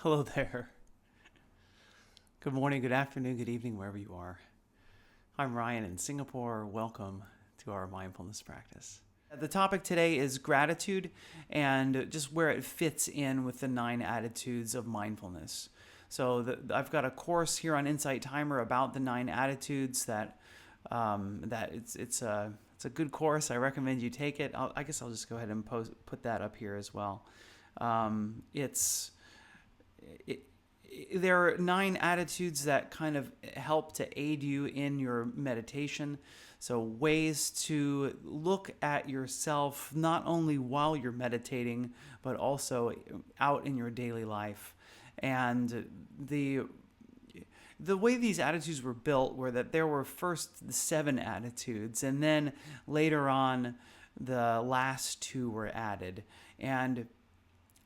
Hello there. Good morning, good afternoon, good evening, wherever you are. I'm Ryan in Singapore. Welcome to our mindfulness practice. The topic today is gratitude and just where it fits in with the 9 Attitudes of Mindfulness. So I've got a course here on Insight Timer about the 9 Attitudes that it's a good course. I recommend you take it. I guess I'll just go ahead and put that up here as well. There are 9 attitudes that kind of help to aid you in your meditation. So ways to look at yourself not only while you're meditating, but also out in your daily life. And the way these attitudes were built were that there were first the 7 attitudes, and then later on the last 2 were added. And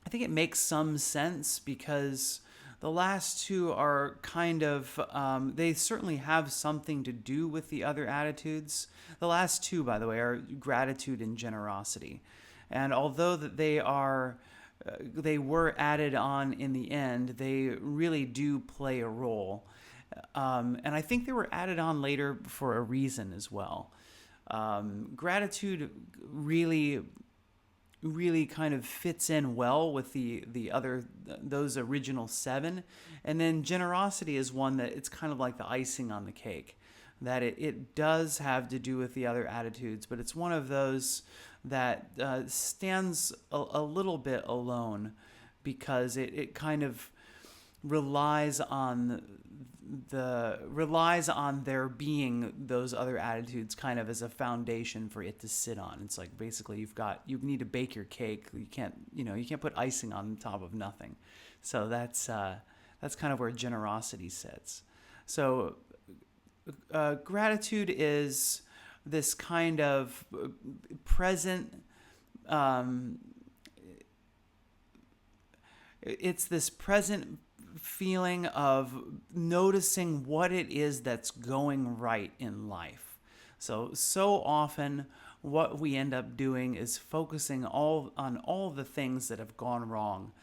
I think it makes some sense because the last 2 are kind of, they certainly have something to do with the other attitudes. The last 2, by the way, are gratitude and generosity. And although that they were added on in the end, they really do play a role. And I think they were added on later for a reason as well. Gratitude really kind of fits in well with those original 7, and then generosity is one that it's kind of like the icing on the cake, that it does have to do with the other attitudes, but it's one of those that stands a little bit alone because it kind of relies on there being those other attitudes kind of as a foundation for it to sit on. It's like basically you need to bake your cake. You can't put icing on top of nothing. So that's kind of where generosity sits. So gratitude is this kind of present. It's this present feeling of noticing what it is that's going right in life. So often what we end up doing is focusing on all the things that have gone wrong.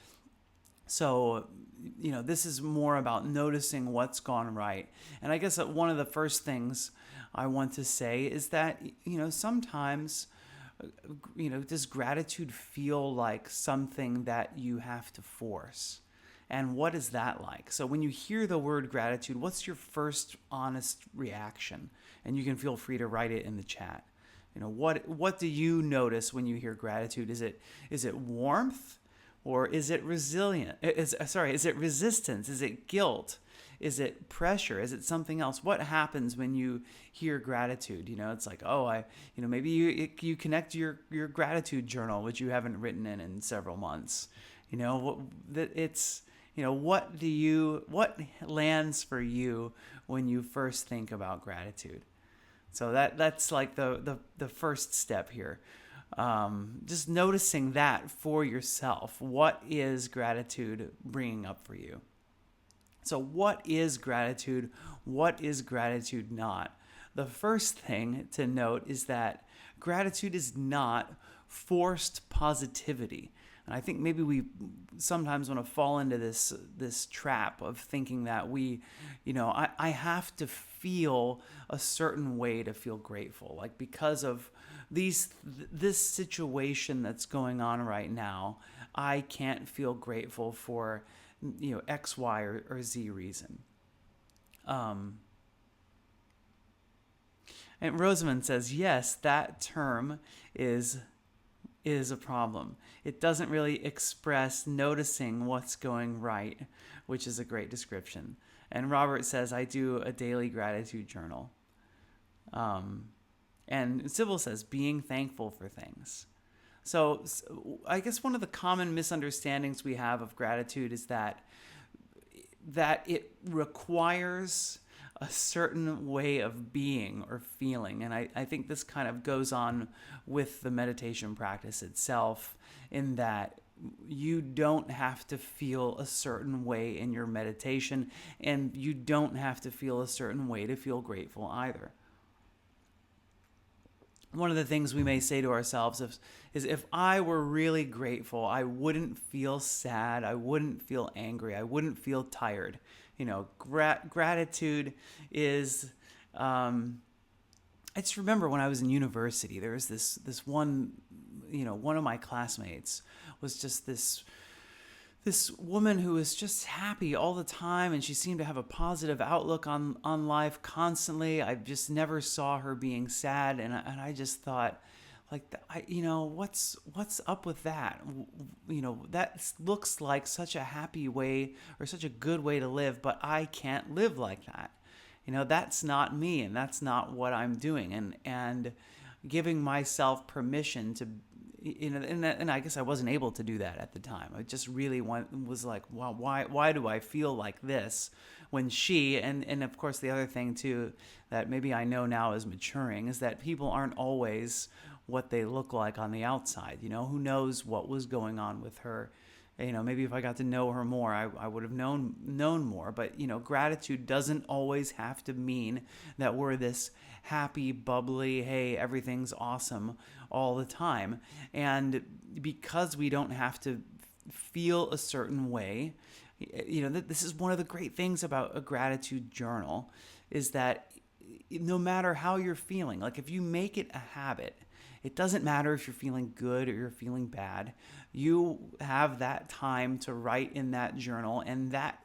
So, this is more about noticing what's gone right. And I guess that one of the first things I want to say is that, sometimes, does gratitude feel like something that you have to force? And what is that like? So when you hear the word gratitude, what's your first honest reaction? And you can feel free to write it in the chat. What do you notice when you hear gratitude? Is it warmth, or is it resilient? Is it resistance? Is it guilt? Is it pressure? Is it something else? What happens when you hear gratitude? It's like, maybe you connect your gratitude journal, which you haven't written in several months. What lands for you when you first think about gratitude? So that's like the first step here. Just noticing that for yourself. What is gratitude bringing up for you? So what is gratitude? What is gratitude not? The first thing to note is that gratitude is not forced positivity. And I think maybe we sometimes want to fall into this trap of thinking that I have to feel a certain way to feel grateful. Like because of this situation that's going on right now, I can't feel grateful for X, Y, or Z reason. And Rosamond says, yes, that term is a problem. It doesn't really express noticing what's going right, which is a great description. And Robert says, I do a daily gratitude journal. And Sybil says, being thankful for things. So I guess one of the common misunderstandings we have of gratitude is that it requires a certain way of being or feeling. And I think this kind of goes on with the meditation practice itself, in that you don't have to feel a certain way in your meditation, and you don't have to feel a certain way to feel grateful either. one of the things we may say to ourselves is if I were really grateful, I wouldn't feel sad, I wouldn't feel angry, I wouldn't feel tired. Gratitude is. I just remember when I was in university, there was this one, one of my classmates was just this woman who was just happy all the time, and she seemed to have a positive outlook on life constantly. I just never saw her being sad, and I just thought, like, what's up with that? That looks like such a happy way or such a good way to live, but I can't live like that. That's not me, and that's not what I'm doing, and giving myself permission to. And I guess I wasn't able to do that at the time. I just really was like, wow, why do I feel like this when she, and of course the other thing too that maybe I know now is maturing is that people aren't always what they look like on the outside. Who knows what was going on with her. Maybe if I got to know her more, I would have known more. But, gratitude doesn't always have to mean that we're this happy, bubbly, hey, everything's awesome all the time. And because we don't have to feel a certain way, this is one of the great things about a gratitude journal is that no matter how you're feeling, like if you make it a habit, it doesn't matter if you're feeling good or you're feeling bad. You have that time to write in that journal, and that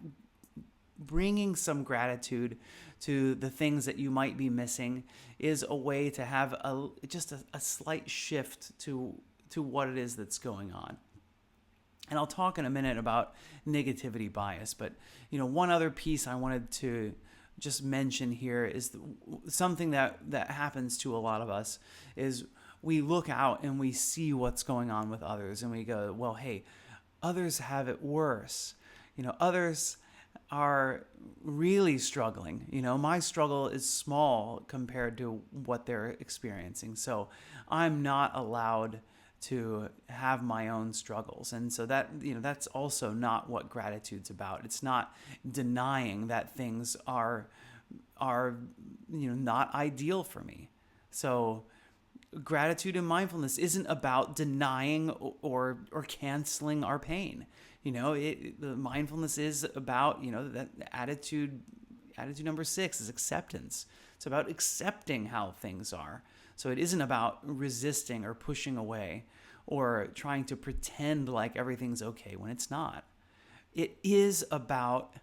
bringing some gratitude to the things that you might be missing is a way to have a slight shift to what it is that's going on. And I'll talk in a minute about negativity bias, but one other piece I wanted to just mention here is something that happens to a lot of us is we look out and we see what's going on with others and we go, well, hey, others have it worse. Others are really struggling. My struggle is small compared to what they're experiencing. So I'm not allowed to have my own struggles. And so that's also not what gratitude's about. It's not denying that things are not ideal for me. So gratitude and mindfulness isn't about denying or canceling our pain. The mindfulness is about, that attitude number 6 is acceptance. It's about accepting how things are. So it isn't about resisting or pushing away or trying to pretend like everything's okay when it's not. It is about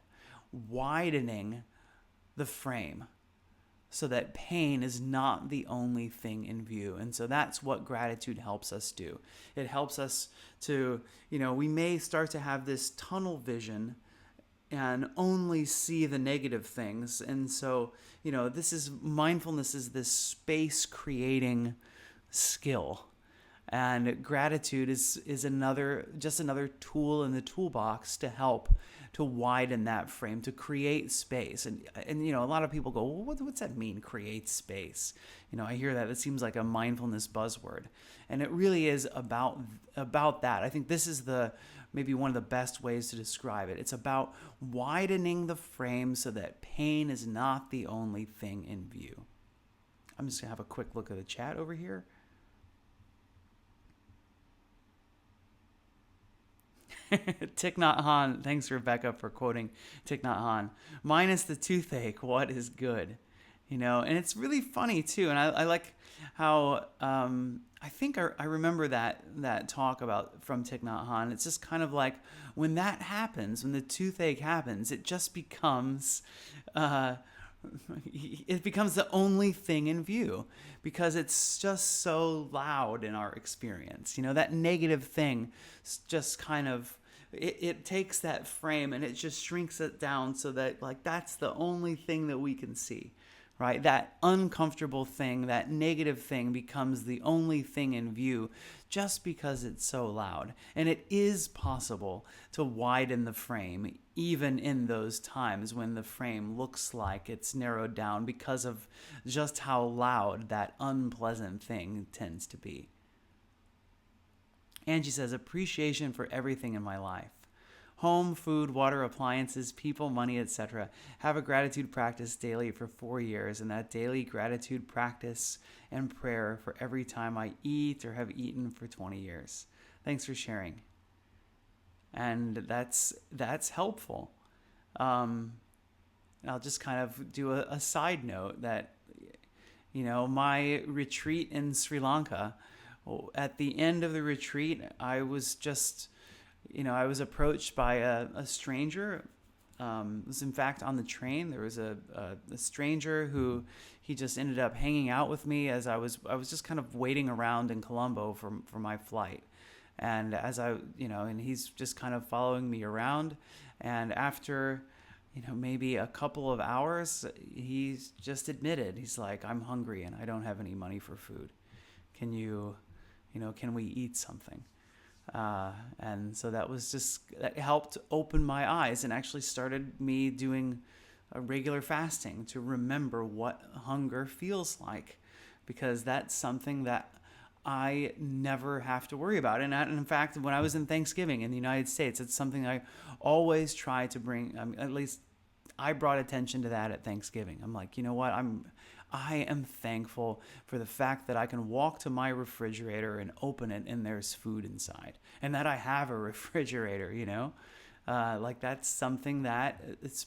widening the frame so that pain is not the only thing in view. And so that's what gratitude helps us do. It helps us to, we may start to have this tunnel vision and only see the negative things. And so, mindfulness is this space creating skill. And gratitude is another tool in the toolbox to help to widen that frame, to create space. And a lot of people go, well, what's that mean, create space? I hear that. It seems like a mindfulness buzzword. And it really is about that. I think this is maybe one of the best ways to describe it. It's about widening the frame so that pain is not the only thing in view. I'm just going to have a quick look at the chat over here. Thich Nhat Hanh, thanks Rebecca for quoting Thich Nhat Hanh. Minus the toothache, what is good? And it's really funny too. And I like how I think I remember that talk from Thich Nhat Hanh. It's just kind of like when that happens, when the toothache happens, it just becomes the only thing in view because it's just so loud in our experience. That negative thing just kind of, it takes that frame and it just shrinks it down so that that's the only thing that we can see, right? That uncomfortable thing, that negative thing becomes the only thing in view just because it's so loud. And it is possible to widen the frame even in those times when the frame looks like it's narrowed down because of just how loud that unpleasant thing tends to be. Angie says, appreciation for everything in my life. home, food, water, appliances, people, money, etc. Have a gratitude practice daily for 4 years, and that daily gratitude practice and prayer for every time I eat or have eaten for 20 years. Thanks for sharing. And that's helpful. I'll just kind of do a side note that, my retreat in Sri Lanka, at the end of the retreat, I was just, I was approached by a stranger. It was in fact on the train. There was a stranger who he just ended up hanging out with me as I was just kind of waiting around in Colombo for my flight. And as and he's just kind of following me around. And after, maybe a couple of hours, he's just admitted, he's like, I'm hungry and I don't have any money for food. Can can we eat something? And so that helped open my eyes and actually started me doing a regular fasting to remember what hunger feels like, because that's something that I never have to worry about. And in fact, when I was in Thanksgiving in the United States, it's something I always try to bring, at least I brought attention to that at Thanksgiving. I'm like, you know what? I am thankful for the fact that I can walk to my refrigerator and open it and there's food inside, and that I have a refrigerator, like that's something that it's,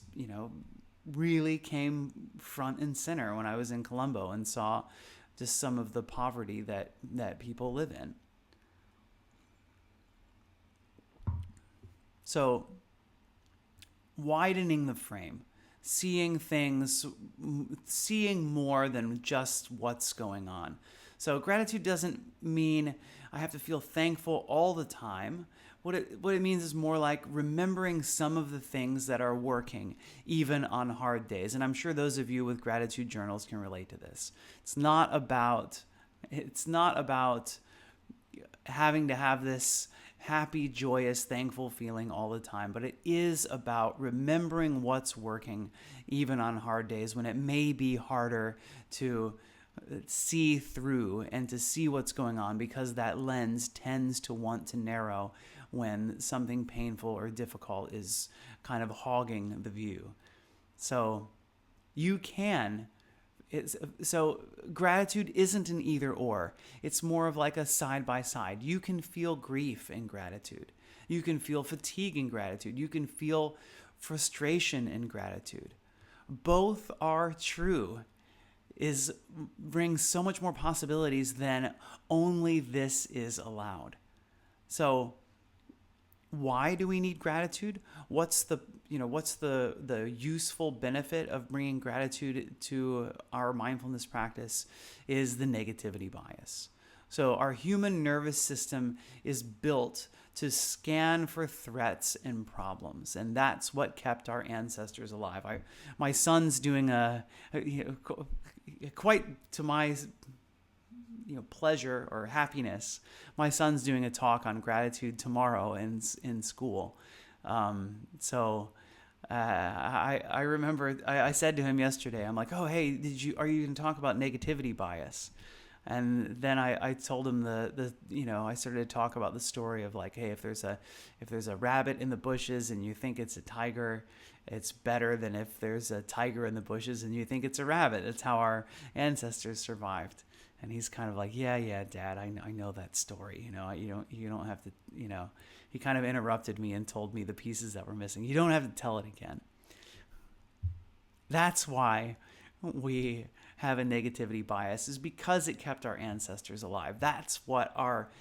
really came front and center when I was in Colombo and saw just some of the poverty that people live in. So widening the frame, seeing more than just what's going on. So gratitude doesn't mean I have to feel thankful all the time. What it means is more like remembering some of the things that are working, even on hard days. And I'm sure those of you with gratitude journals can relate to this. It's not about having to have this happy, joyous, thankful feeling all the time, but it is about remembering what's working, even on hard days when it may be harder to see through and to see what's going on, because that lens tends to want to narrow when something painful or difficult is kind of hogging the view. So gratitude isn't an either or. It's more of like a side by side. You can feel grief in gratitude. You can feel fatigue in gratitude. You can feel frustration in gratitude. Both are true. Brings so much more possibilities than only this is allowed. So why do we need gratitude? What's the useful benefit of bringing gratitude to our mindfulness practice is the negativity bias. So our human nervous system is built to scan for threats and problems, and that's what kept our ancestors alive. My son's doing quite to my pleasure or happiness, my son's doing a talk on gratitude tomorrow in school. I remember I said to him yesterday, I'm like, oh, hey, are you going to talk about negativity bias? And then I told him I started to talk about the story of like, hey, if there's a rabbit in the bushes and you think it's a tiger, it's better than if there's a tiger in the bushes and you think it's a rabbit. That's how our ancestors survived. And he's kind of like, yeah, Dad, I know that story. You don't have to, he kind of interrupted me and told me the pieces that were missing. You don't have to tell it again. That's why we have a negativity bias, is because it kept our ancestors alive. That's what our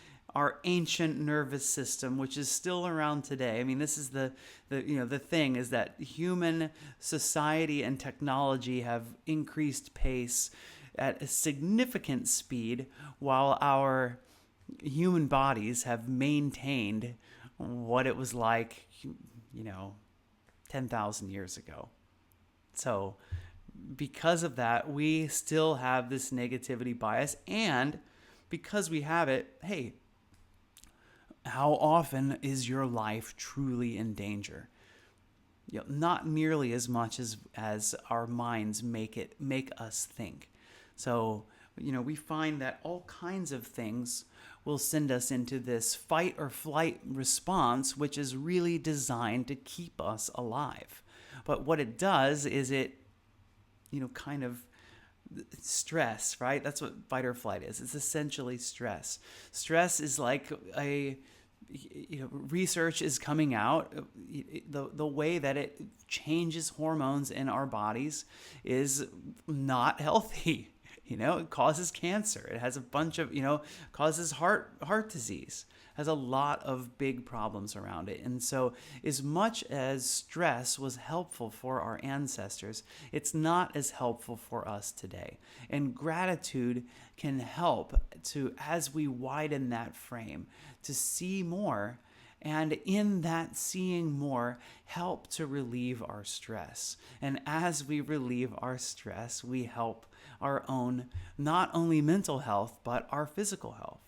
ancient nervous system, which is still around today. I mean, this is the thing is that human society and technology have increased pace at a significant speed, while our human bodies have maintained what it was like, 10,000 years ago. So because of that, we still have this negativity bias, and because we have it, hey, how often is your life truly in danger? Not nearly as much as our minds make us think. So, we find that all kinds of things will send us into this fight or flight response, which is really designed to keep us alive. But what it does is it, kind of stress, right? That's what fight or flight is. It's essentially stress. Stress is like research is coming out. The way that it changes hormones in our bodies is not healthy. It causes cancer. It has a bunch of, causes heart disease. Has a lot of big problems around it. And so as much as stress was helpful for our ancestors, it's not as helpful for us today. And gratitude can help to, as we widen that frame, to see more, and in that seeing more, help to relieve our stress. And as we relieve our stress, we help our own, not only mental health, but our physical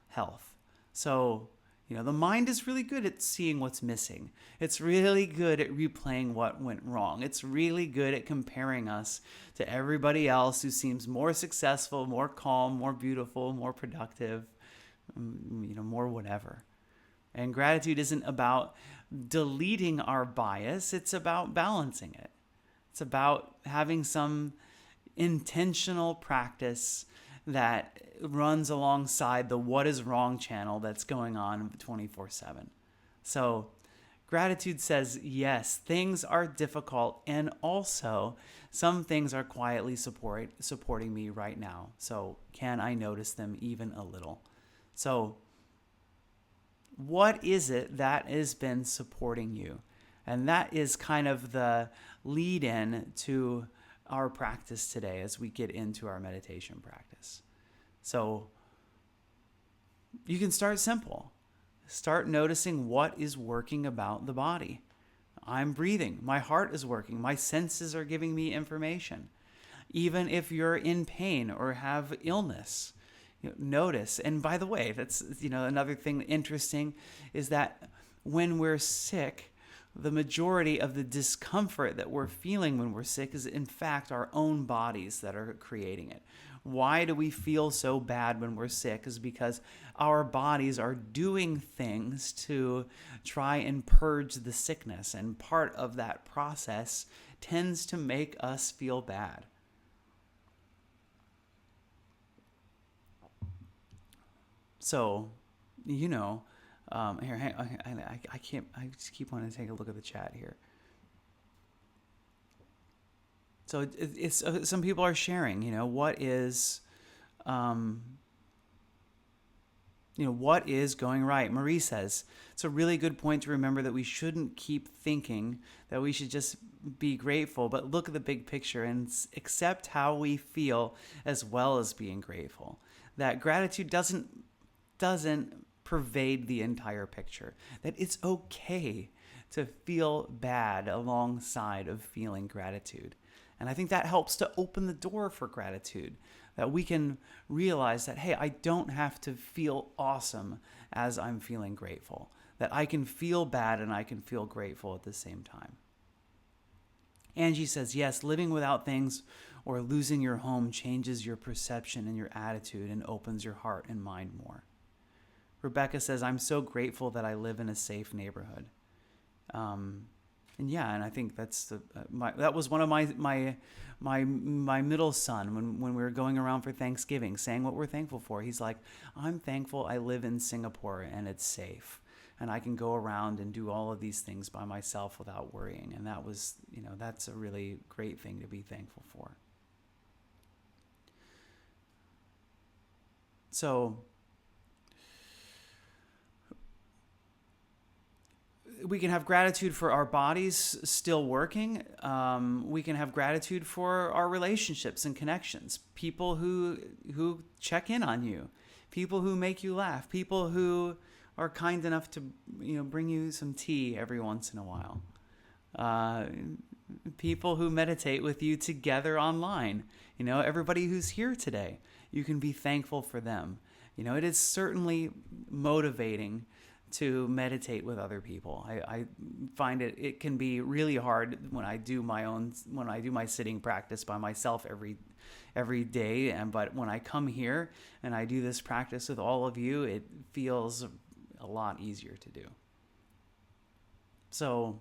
health. So, the mind is really good at seeing what's missing. It's really good at replaying what went wrong. It's really good at comparing us to everybody else who seems more successful, more calm, more beautiful, more productive, more whatever. And gratitude isn't about deleting our bias. It's about balancing it. It's about having some intentional practice that runs alongside the what is wrong channel that's going on 24/7. So gratitude says, yes, things are difficult, and also some things are quietly supporting me right now. So can I notice them even a little? So what is it that has been supporting you? And that is kind of the lead in to our practice today as we get into our meditation practice. So you can start simple. Start noticing what is working about the body. I'm breathing. My heart is working. My senses are giving me information. Even if you're in pain or have illness, notice. And by the way, that's another thing interesting is that when we're sick, the majority of the discomfort that we're feeling when we're sick is in fact our own bodies that are creating it. Why do we feel so bad when we're sick? Is because our bodies are doing things to try and purge the sickness, and part of that process tends to make us feel bad. So, here, I can't. I just keep wanting to take a look at the chat here. So it's some people are sharing. What is, what is going right. Marie says it's a really good point to remember that we shouldn't keep thinking that we should just be grateful, but look at the big picture and accept how we feel as well as being grateful. That gratitude doesn't pervade the entire picture. That it's okay to feel bad alongside of feeling gratitude. And I think that helps to open the door for gratitude, that we can realize that, hey, I don't have to feel awesome as I'm feeling grateful, that I can feel bad and I can feel grateful at the same time. Angie says, yes, living without things or losing your home changes your perception and your attitude and opens your heart and mind more. Rebecca says, I'm so grateful that I live in a safe neighborhood. And I think that's that was one of my middle son when we were going around for Thanksgiving, saying what we're thankful for. He's like, I'm thankful I live in Singapore and it's safe, and I can go around and do all of these things by myself without worrying. And that was, that's a really great thing to be thankful for. So we can have gratitude for our bodies still working. We can have gratitude for our relationships and connections. People who check in on you, people who make you laugh, people who are kind enough to bring you some tea every once in a while. People who meditate with you together online. Everybody who's here today, you can be thankful for them. It is certainly motivating to meditate with other people. I find it can be really hard when I do my sitting practice by myself every day. But when I come here and I do this practice with all of you, it feels a lot easier to do. So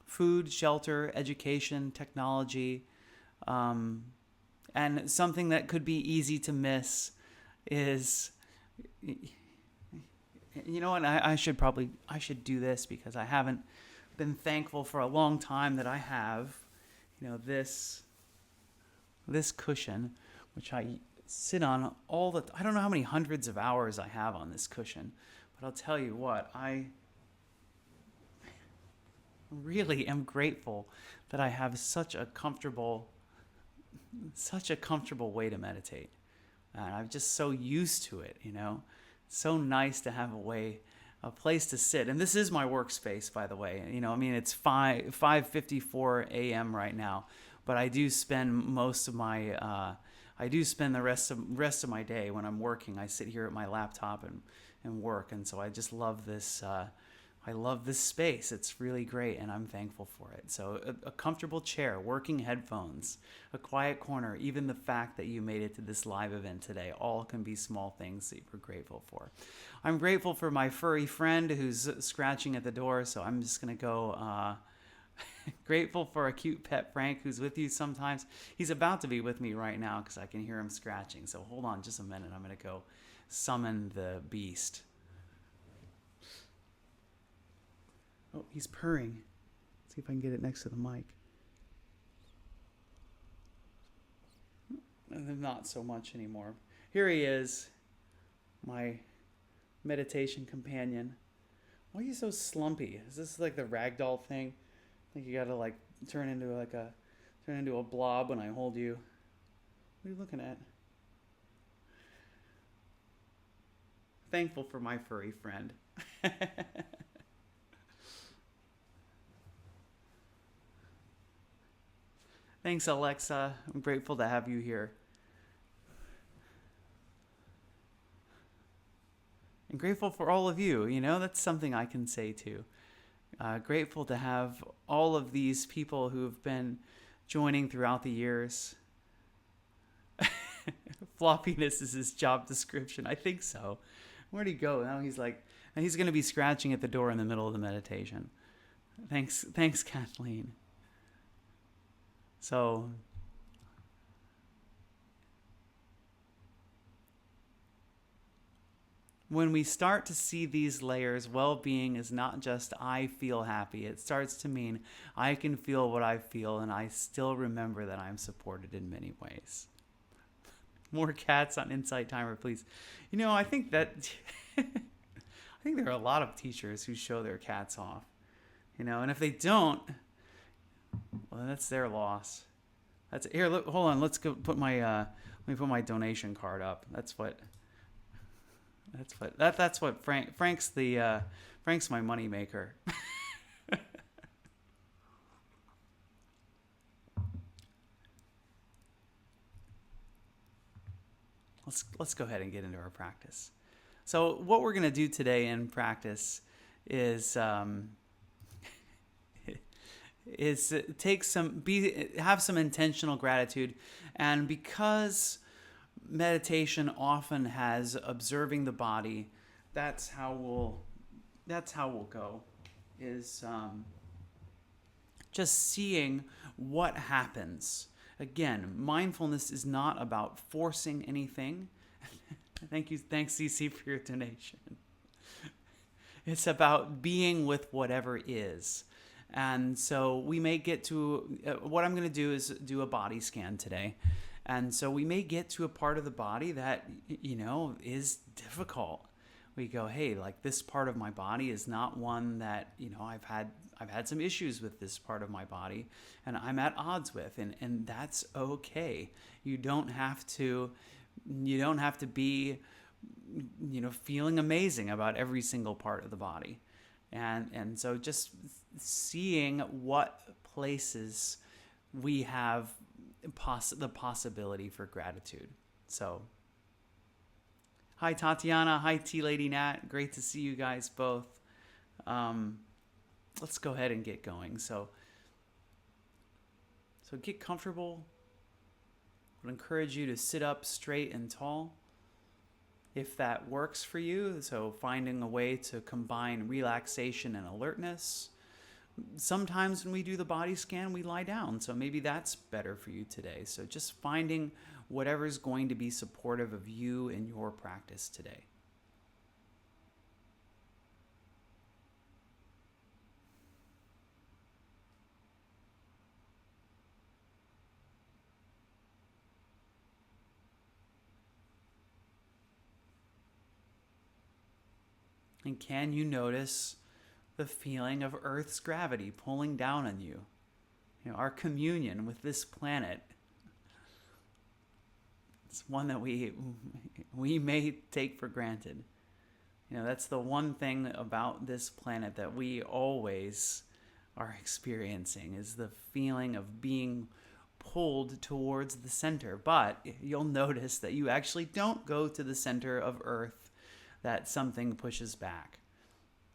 food, shelter, education, technology, and something that could be easy to miss is, you know what, I should do this because I haven't been thankful for a long time that I have, this cushion, which I sit on I don't know how many hundreds of hours I have on this cushion, but I'll tell you what, I really am grateful that I have such a comfortable way to meditate. And I'm just so used to it, It's so nice to have a place to sit. And this is my workspace, by the way. It's 5:54 a.m. right now, but I do spend the rest of my day when I'm working. I sit here at my laptop and work, and so I just love this. I love this space. It's really great, and I'm thankful for it. So a comfortable chair, working headphones, a quiet corner, even the fact that you made it to this live event today, all can be small things that we're grateful for. I'm grateful for my furry friend who's scratching at the door, so I'm just going to go... Grateful for a cute pet Frank who's with you sometimes. He's about to be with me right now because I can hear him scratching. So hold on just a minute. I'm going to go summon the beast. Oh, he's purring. Let's see if I can get it next to the mic. Not so much anymore. Here he is, my meditation companion. Why are you so slumpy? Is this like the ragdoll thing? I think you gotta turn into a blob when I hold you. What are you looking at? Thankful for my furry friend. Thanks, Alexa. I'm grateful to have you here. And grateful for all of you. That's something I can say too. Grateful to have all of these people who have been joining throughout the years. Floppiness is his job description. I think so. Where'd he go? Now he's and he's going to be scratching at the door in the middle of the meditation. Thanks, Kathleen. So, when we start to see these layers, well-being is not just I feel happy. It starts to mean I can feel what I feel, and I still remember that I'm supported in many ways. More cats on Insight Timer, please. I think that I think there are a lot of teachers who show their cats off. And if they don't, well, that's their loss. Here. Look, hold on. Let's go put my let me put my donation card up. That's what Frank's my money maker. Let's go ahead and get into our practice. So what we're going to do today in practice is have some intentional gratitude, and because meditation often has observing the body, that's how we'll go, is just seeing what happens. Again, mindfulness is not about forcing anything. Thanks CC for your donation. It's about being with whatever is. And so we may get to, what I'm going to do is do a body scan today. And so we may get to a part of the body that, is difficult. We go, hey, this part of my body is not one that, I've had some issues with this part of my body and I'm at odds with, and that's okay. You don't have to be, feeling amazing about every single part of the body. And so just seeing what places we have the possibility for gratitude. So Hi, Tatiana. Hi, Tea Lady Nat. Great to see you guys both. Um, let's go ahead and get going. So get comfortable. I would encourage you to sit up straight and tall if that works for you. So finding a way to combine relaxation and alertness. Sometimes when we do the body scan, we lie down. So maybe that's better for you today. So just finding whatever's going to be supportive of you and your practice today. And can you notice the feeling of Earth's gravity pulling down on you? You know, our communion with this planet. It's one that we may take for granted. You know, that's the one thing about this planet that we always are experiencing is the feeling of being pulled towards the center. But you'll notice that you actually don't go to the center of Earth, that something pushes back.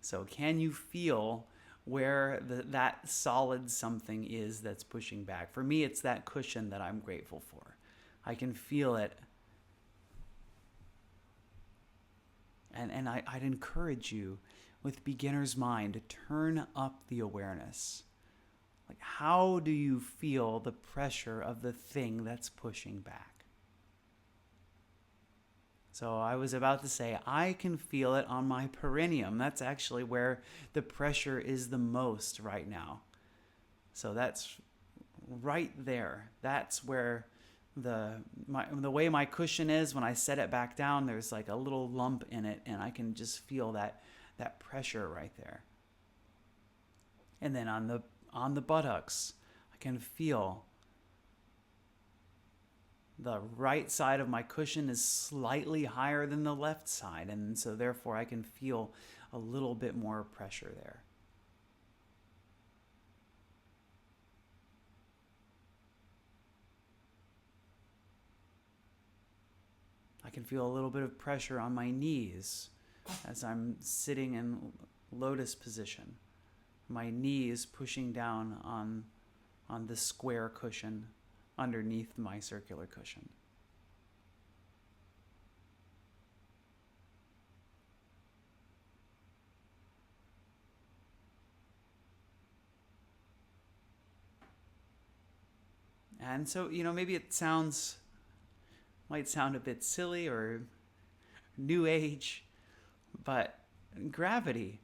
So can you feel where that solid something is that's pushing back? For me, it's that cushion that I'm grateful for. I can feel it. And I'd encourage you with beginner's mind to turn up the awareness. Like, how do you feel the pressure of the thing that's pushing back? So I was about to say, I can feel it on my perineum. That's actually where the pressure is the most right now. So that's right there. That's where the way my cushion is, when I set it back down, there's like a little lump in it, and I can just feel that pressure right there. And then on the buttocks, I can feel the right side of my cushion is slightly higher than the left side, and so therefore I can feel a little bit more pressure there. I can feel a little bit of pressure on my knees as I'm sitting in lotus position. My knees pushing down on the square cushion underneath my circular cushion. And so, maybe it might sound a bit silly or new age, but gravity,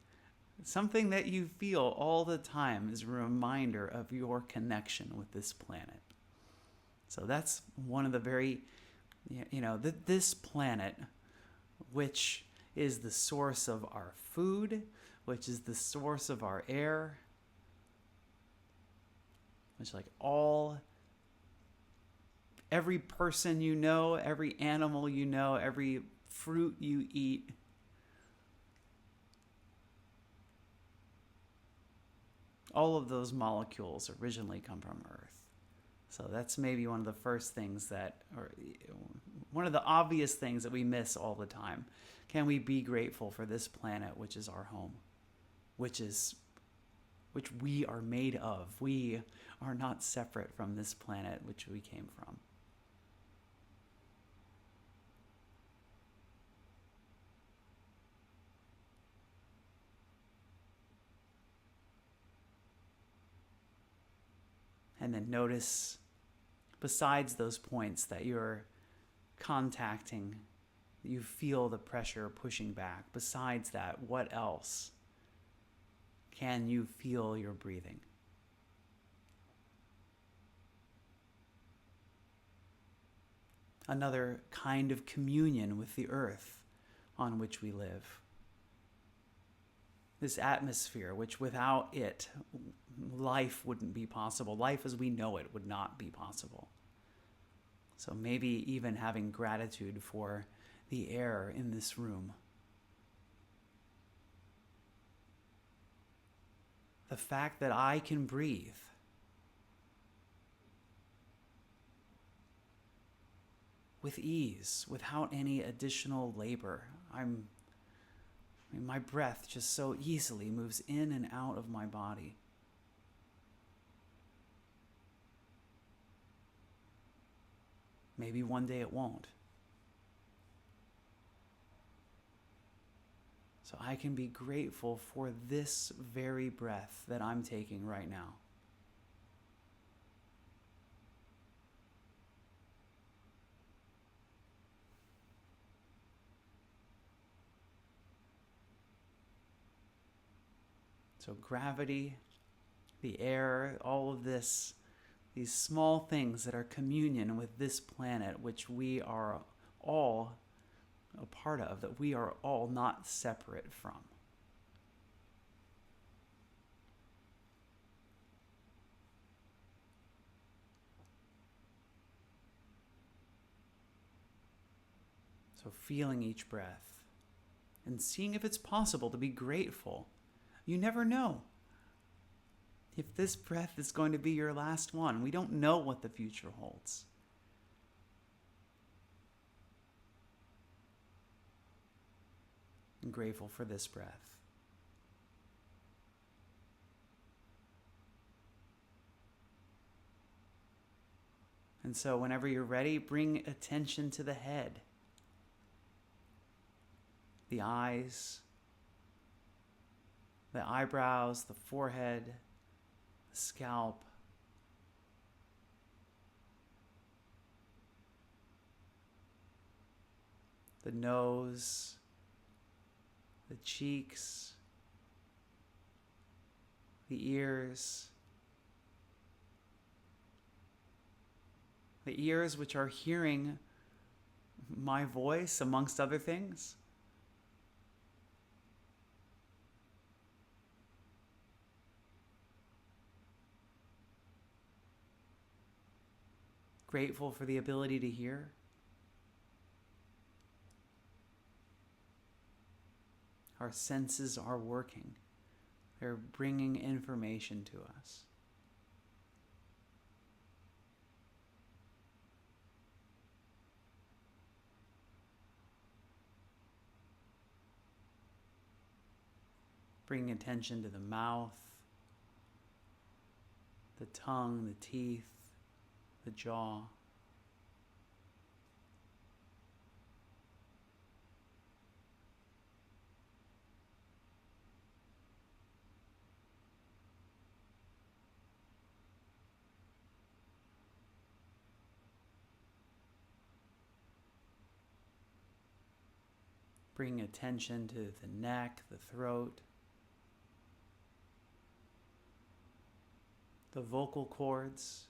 something that you feel all the time, is a reminder of your connection with this planet. So that's one of the very, this planet, which is the source of our food, which is the source of our air, which every person you know, every animal you know, every fruit you eat, all of those molecules originally come from Earth. So that's maybe one of the first things or one of the obvious things that we miss all the time. Can we be grateful for this planet, which is our home, which we are made of? We are not separate from this planet which we came from. And then notice, besides those points that you're contacting, you feel the pressure pushing back. Besides that, what else can you feel your breathing? Another kind of communion with the earth on which we live. This atmosphere, which without it, life wouldn't be possible. Life as we know it would not be possible. So maybe even having gratitude for the air in this room. The fact that I can breathe. with ease, without any additional labor. My breath just so easily moves in and out of my body. Maybe one day it won't. So I can be grateful for this very breath that I'm taking right now. So gravity, the air, all of this, these small things that are communion with this planet, which we are all a part of, that we are all not separate from. So feeling each breath and seeing if it's possible to be grateful. You never know if this breath is going to be your last one. We don't know what the future holds. I'm grateful for this breath. And so whenever you're ready, bring attention to the head, the eyes, the eyebrows, the forehead, the scalp, the nose, the cheeks, the ears, which are hearing my voice amongst other things. Grateful for the ability to hear. Our senses are working. They're bringing information to us. Bring attention to the mouth, the tongue, the teeth, the jaw. Bring attention to the neck, the throat, the vocal cords.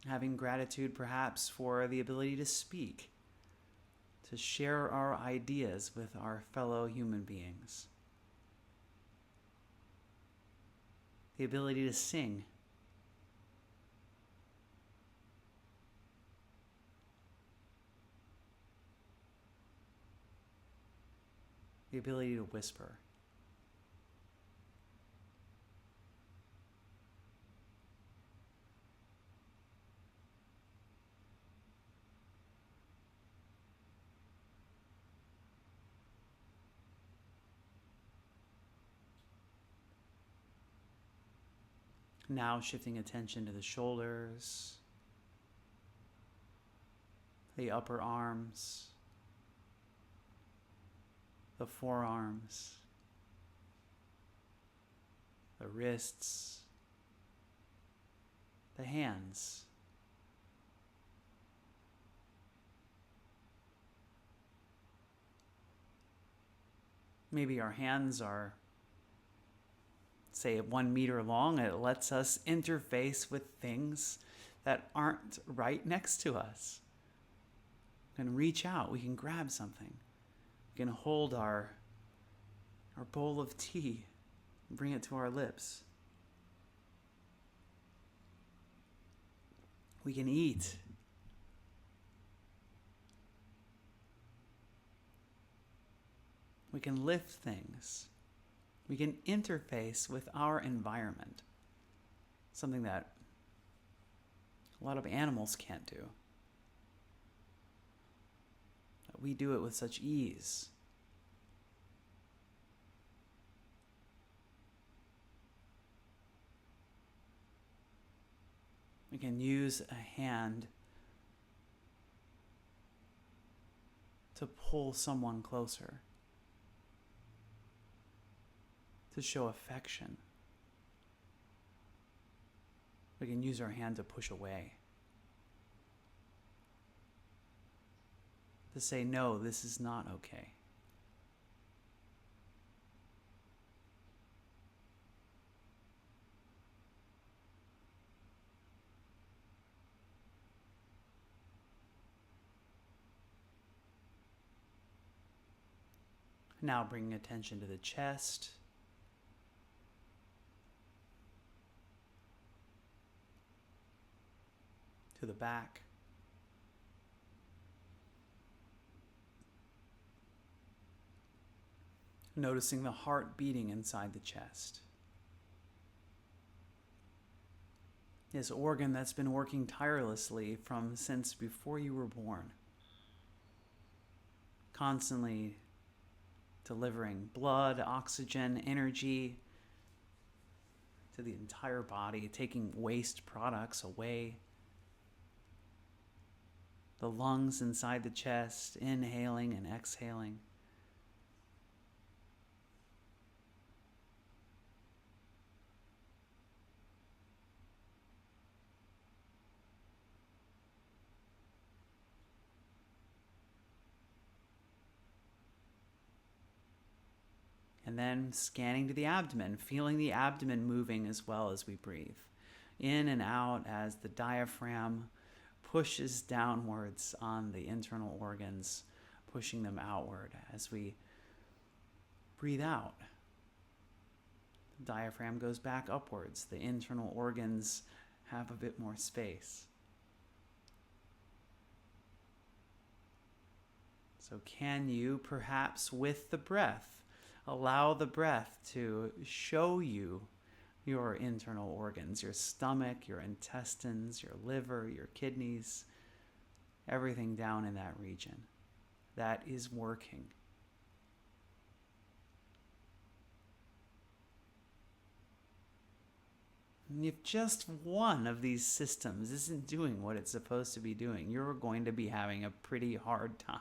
Having gratitude perhaps for the ability to speak, to share our ideas with our fellow human beings. The ability to sing. The ability to whisper. Now shifting attention to the shoulders, the upper arms, the forearms, the wrists, the hands. Maybe our hands are, say, 1 meter long. It lets us interface with things that aren't right next to us. We can reach out, we can grab something. We can hold our bowl of tea and bring it to our lips. We can eat. We can lift things. We can interface with our environment, something that a lot of animals can't do. We do it with such ease. We can use a hand to pull someone closer, to show affection. We can use our hand to push away, to say, no, this is not okay. Now bringing attention to the chest, to the back, noticing the heart beating inside the chest. This organ that's been working tirelessly since before you were born, constantly delivering blood, oxygen, energy to the entire body, taking waste products away. The lungs inside the chest, inhaling and exhaling. And then scanning to the abdomen, feeling the abdomen moving as well as we breathe. In and out as the diaphragm pushes downwards on the internal organs, pushing them outward as we breathe out. The diaphragm goes back upwards. The internal organs have a bit more space. So can you, perhaps with the breath, allow the breath to show you your internal organs, your stomach, your intestines, your liver, your kidneys, everything down in that region that is working. And if just one of these systems isn't doing what it's supposed to be doing, you're going to be having a pretty hard time.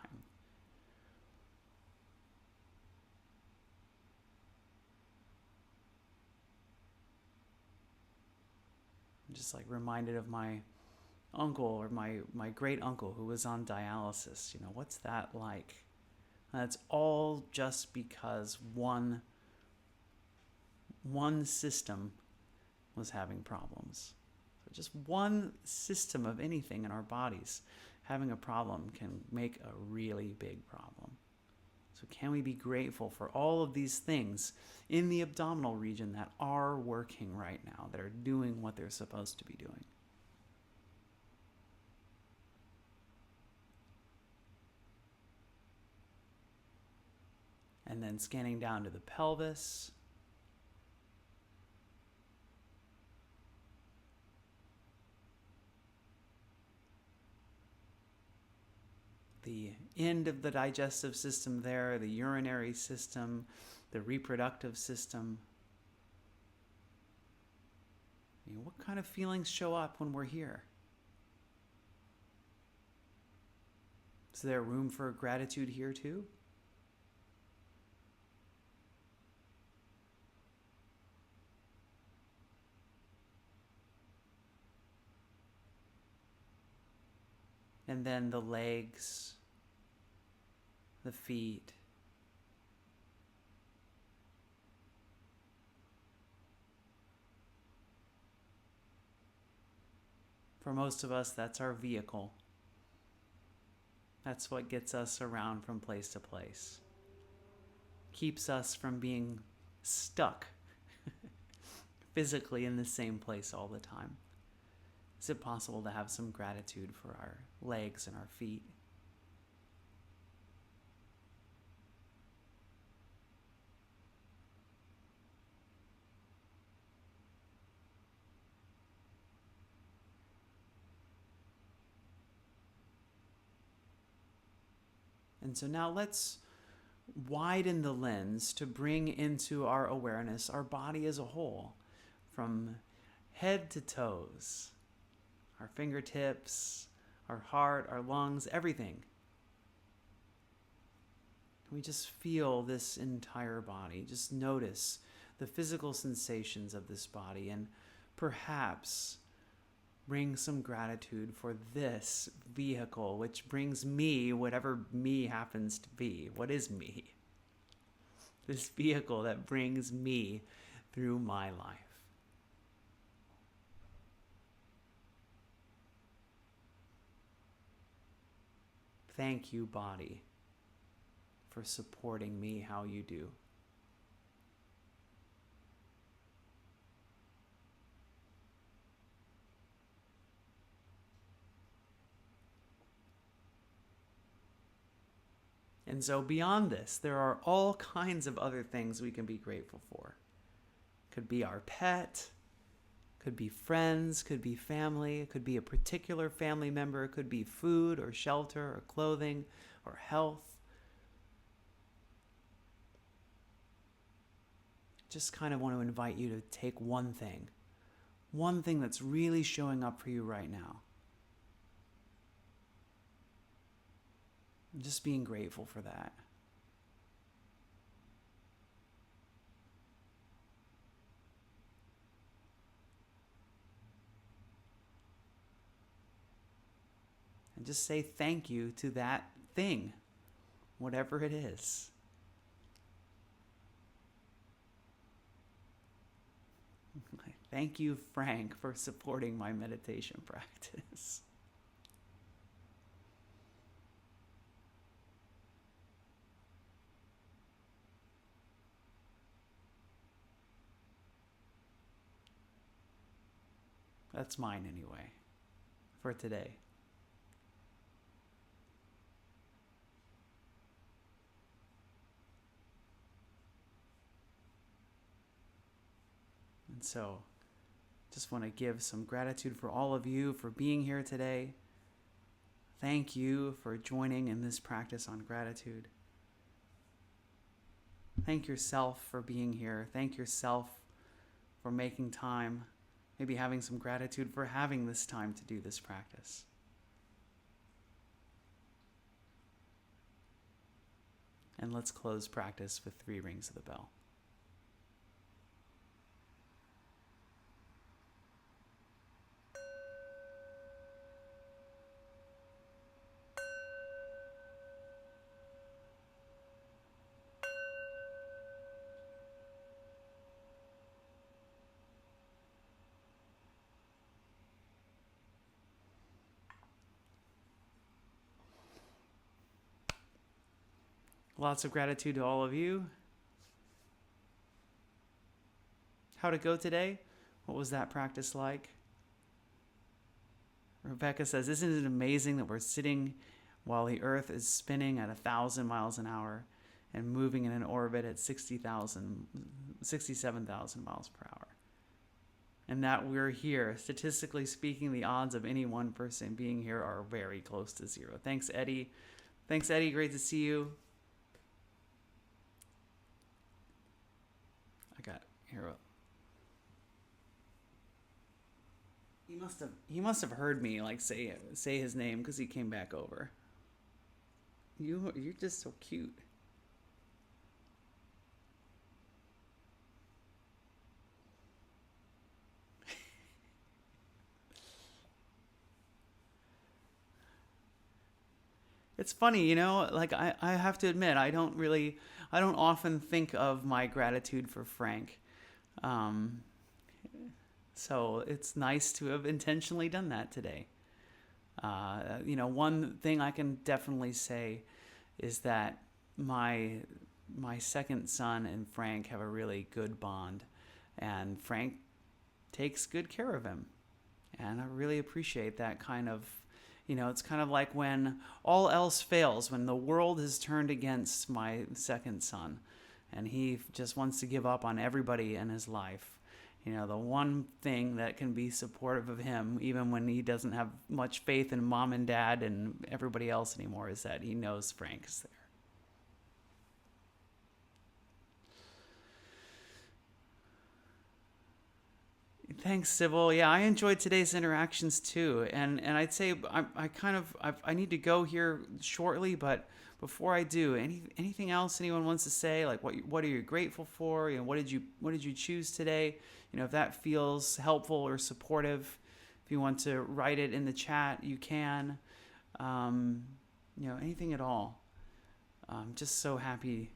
I'm just reminded of my uncle or my great uncle who was on dialysis. What's that like? And it's all just because one system was having problems. So just one system of anything in our bodies having a problem can make a really big problem. So can we be grateful for all of these things in the abdominal region that are working right now, that are doing what they're supposed to be doing? And then scanning down to the pelvis. The end of the digestive system there, the urinary system, the reproductive system. What kind of feelings show up when we're here? Is there room for gratitude here too? And then the legs, the feet. For most of us, that's our vehicle. That's what gets us around from place to place. Keeps us from being stuck physically in the same place all the time. Is it possible to have some gratitude for our legs and our feet? And so now let's widen the lens to bring into our awareness our body as a whole, from head to toes, our fingertips, our heart, our lungs, everything. We just feel this entire body. Just notice the physical sensations of this body, and perhaps bring some gratitude for this vehicle, which brings me, whatever me happens to be. What is me? This vehicle that brings me through my life. Thank you, body, for supporting me how you do. And so beyond this, there are all kinds of other things we can be grateful for. Could be our pet, could be friends, could be family, it could be a particular family member, it could be food or shelter or clothing or health. Just kind of want to invite you to take one thing that's really showing up for you right now. Just being grateful for that. And just say thank you to that thing, whatever it is. Thank you, Frank, for supporting my meditation practice. That's mine anyway, for today. And so, just want to give some gratitude for all of you for being here today. Thank you for joining in this practice on gratitude. Thank yourself for being here. Thank yourself for making time. Maybe having some gratitude for having this time to do this practice. And let's close practice with 3 rings of the bell. Lots of gratitude to all of you. How'd it go today? What was that practice like? Rebecca says, isn't it amazing that we're sitting while the Earth is spinning at 1,000 miles an hour and moving in an orbit at 67,000 miles per hour? And that we're here. Statistically speaking, the odds of any one person being here are very close to 0. Thanks, Eddie. Thanks, Eddie. Great to see you. I got here. He must have heard me like say his name because he came back over. You're just so cute. It's funny, you know, like I have to admit, I don't often think of my gratitude for Frank. So it's nice to have intentionally done that today. One thing I can definitely say is that my second son and Frank have a really good bond, and Frank takes good care of him. And I really appreciate that kind of, it's kind of like when all else fails, when the world has turned against my second son and he just wants to give up on everybody in his life. The one thing that can be supportive of him, even when he doesn't have much faith in mom and dad and everybody else anymore, is that he knows Frank is there. Thanks, Sybil. Yeah, I enjoyed today's interactions too, and I'd say I need to go here shortly, but before I do, anything else anyone wants to say? Like, what are you grateful for? What did you choose today? If that feels helpful or supportive, if you want to write it in the chat, you can. Anything at all. I'm just so happy.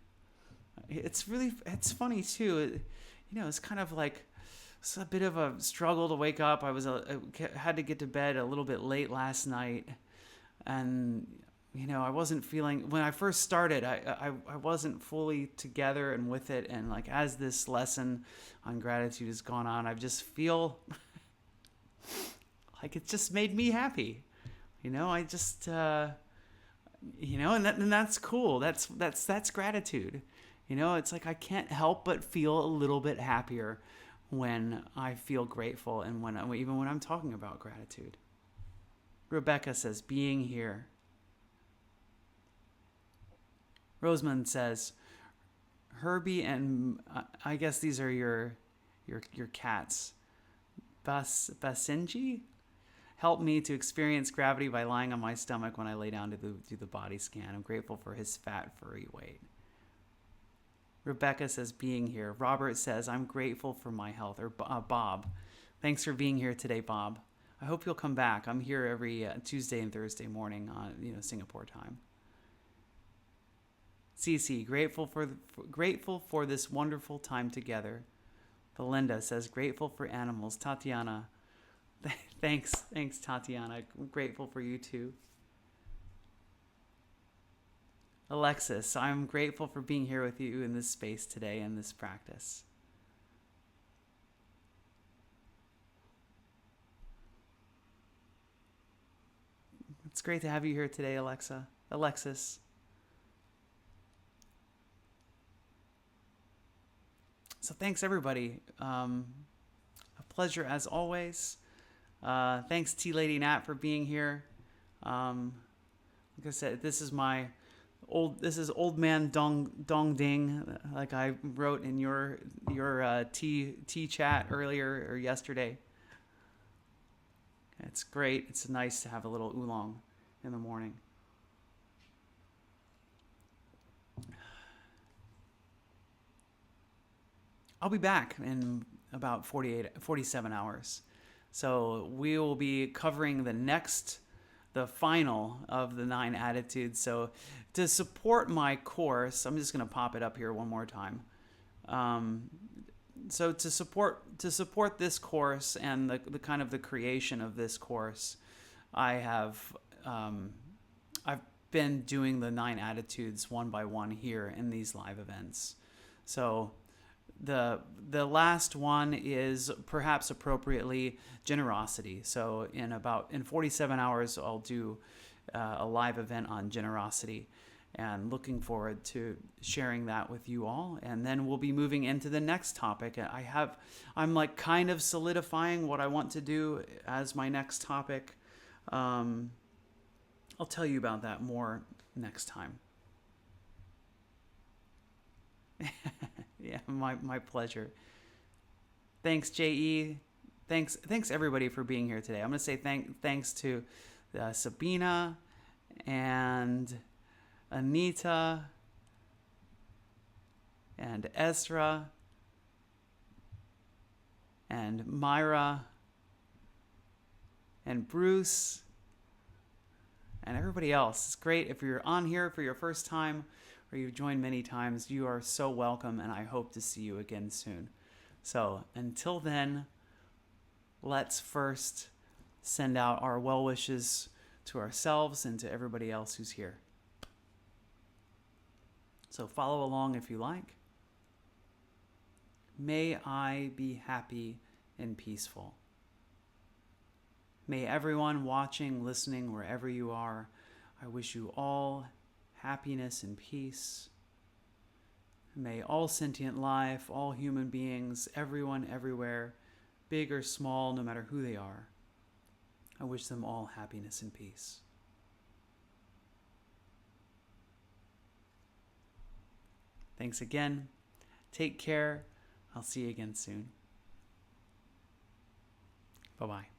It's funny too. It's kind of like. It's a bit of a struggle to wake up. I had to get to bed a little bit late last night, and I wasn't feeling, when I first started, I wasn't fully together and with it, and like as this lesson on gratitude has gone on, I just feel like it just made me happy. I just and that's cool. That's gratitude. It's like I can't help but feel a little bit happier when I feel grateful, and even when I'm talking about gratitude. Rebecca says, being here. Rosamund says, Herbie and I guess these are your cats. Basenji help me to experience gravity by lying on my stomach when I lay down to do the body scan. I'm grateful for his fat, furry weight. Rebecca says, being here. Robert says, I'm grateful for my health. Or Bob. Thanks for being here today, Bob. I hope you'll come back. I'm here every Tuesday and Thursday morning on Singapore time. Cece, grateful for this wonderful time together. Belinda says, grateful for animals. Tatiana, thanks Tatiana. I'm grateful for you too. Alexis, I'm grateful for being here with you in this space today and this practice. It's great to have you here today, Alexis. So thanks, everybody. A pleasure as always. Thanks, Tea Lady Nat, for being here. Like I said, this is old man dong ding, like I wrote in your tea chat earlier or yesterday. It's great. It's nice to have a little oolong in the morning. I'll be back in about 47 hours. So we will be covering the final of the 9 Attitudes. So to support my course, I'm just going to pop it up here one more time. So to support this course and the kind of the creation of this course, I've been doing the 9 Attitudes one by one here in these live events. So the last one is perhaps appropriately generosity. So in 47 hours, I'll do a live event on generosity, and looking forward to sharing that with you all. And then we'll be moving into the next topic. I'm like kind of solidifying what I want to do as my next topic. I'll tell you about that more next time. Yeah, my pleasure. Thanks, J.E. Thanks everybody for being here today. I'm going to say thanks to Sabina and Anita and Ezra and Myra and Bruce and everybody else. It's great if you're on here for your first time or you've joined many times. You are so welcome, and I hope to see you again soon. So until then, let's first send out our well wishes to ourselves and to everybody else who's here. So follow along if you like. May I be happy and peaceful. May everyone watching, listening, wherever you are, I wish you all happiness and peace. May all sentient life, all human beings, everyone, everywhere, big or small, no matter who they are, I wish them all happiness and peace. Thanks again. Take care. I'll see you again soon. Bye-bye.